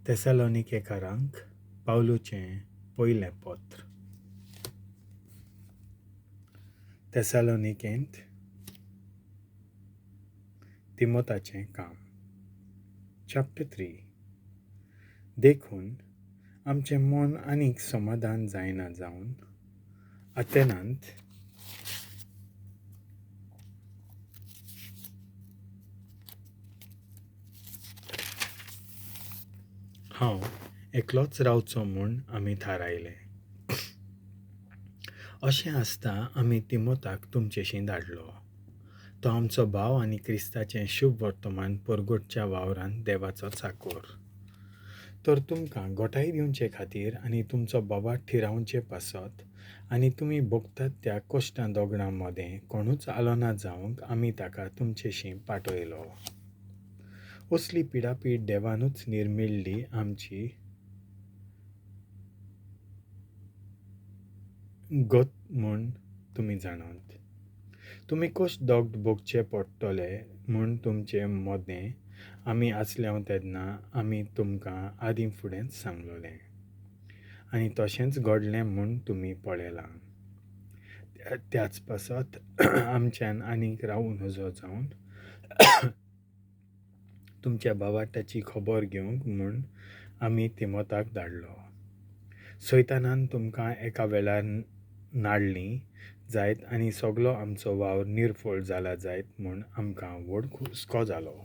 तेसालोनिकेकारांक पावलुचें पयलें पत्र. तेसालोनिकेंत तिमोथाचें काम. चॅप्टर 3. देखून आमचें मन आनीक समाधान जायना जावन अथेनांत हांव एकलोच रावचो म्हूण आमी थारायलें. अशें आसता आमी तिमोथाक तुमचेशी धाडलो. तो आमचो भाव आनी क्रिस्ताचें शुभ वर्तमान परगटच्या वावरांत देवाचो चाकोर. तर तुमकां गोठाय दिवचे खातीर आनी तुमचो बोवाट थिरावचे पासत आनी तुमी भोगतात त्या कोश्टां दोगडां मदें कोणूच आलोना जावंक आमी ताका तुमचेशी पाठयलो. असली पिडापीड देवानूच निर्मिल्ली आमची गोत म्हूण तुमी जाणात. तुमी कश्ट दोग भोगचे पडटले म्हूण तुमचे मदें आमी आसलें तेन्ना आमी तुमकां आदीं फुडेंच सांगलोलें आनी तशेंच घडलें म्हूण तुमी पळयलां. त्याच पासत आमच्यान आनीक राव नजो जावन तुमच्या बावाटाची खबर घेवंक म्हूण आमी तिमोथाक धाडलो. सैतानान तुमकां एका वेळार नाडलीं जायत आनी सगलो आमचो वावर निर्फळ जाला जायत म्हूण आमकां व्हड हुस्को जालो.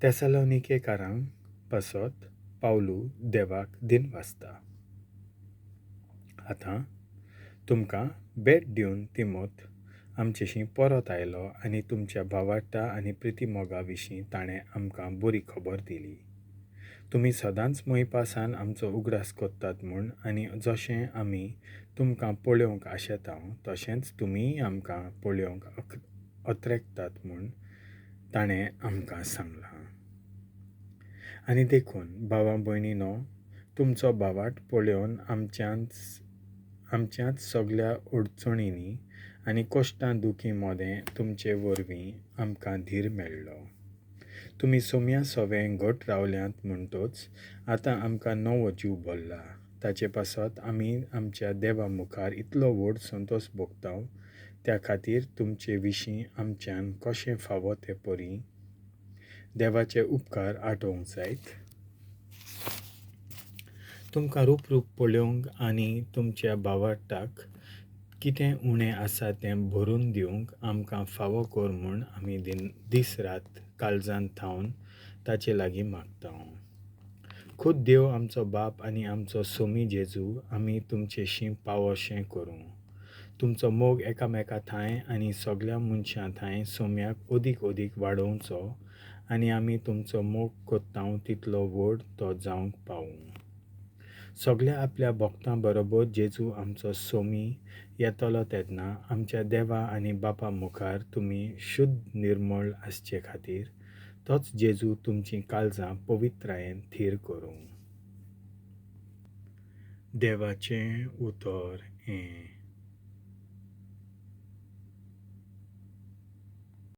तेसालोनिकेकारांक पासत पावलू देवाक दिनवासता. आतां तुमकां भेट दिवन तिमोथ आमचेशी परत आयलो आनी तुमच्या बावाटा आनी प्रितीमोगा विशीं ताणें आमकां बरी खबर दिली. तुमी सदांच मोहिपासान आमचो उगडास कोत्तात म्हूण आनी जशें आमी तुमकां पळोवंक आशेता तशेंच तुमीय आमकां पळोवंक अत्रेकतात म्हूण ताणें आमकां सांगलां. आनी देखून भावा भयणीनो, तुमचो बावाट पळोवन आमच्याच सगळ्या अडचणींनी आनी कोश्टां दुखी मदें तुमचे वरवीं आमकां धीर मेळ्ळो. तुमी सोम्या सवें घट रावल्यांत म्हणटच आतां आमकां नवो जीव भरला. ताचे पासत आमी आमच्या देवा मुखार इतलो व्हड संतोश भोगता त्या खातीर तुमचे विशीं आमच्यान कशें फावो ते परी देवाचे उपकार आठोवंक जायत. तुमकां रूप पळोवंक आनी तुमच्या बावाटाक कितें उणें आसा तें भरून दिवंक आमकां फावो कर म्हूण आमी दीस रात काळजांत थावन ताचे लागीं मागता. खुद देव आमचो बाप आनी आमचो सोमी जेजू आमी तुमचेशी पावोशें करूं. तुमचो मोग एकामेका थंय आनी सगळ्या मनशां थंय सोम्याक ओदीक वाडोवचो आनी आमी तुमचो मोग कोत्ता तितलो व्हड तो जावंक पावूं. सगळ्या आपल्या भक्तां बरोबर जेजू आमचो सोमी येतलो तेन्ना आमच्या देवा आनी बापा मुखार तुमी शुद्ध निर्मळ आसचे खातीर तोच जेजू तुमचीं काळजां पवित्रायेन थीर करूं. देवाचें उतर हें.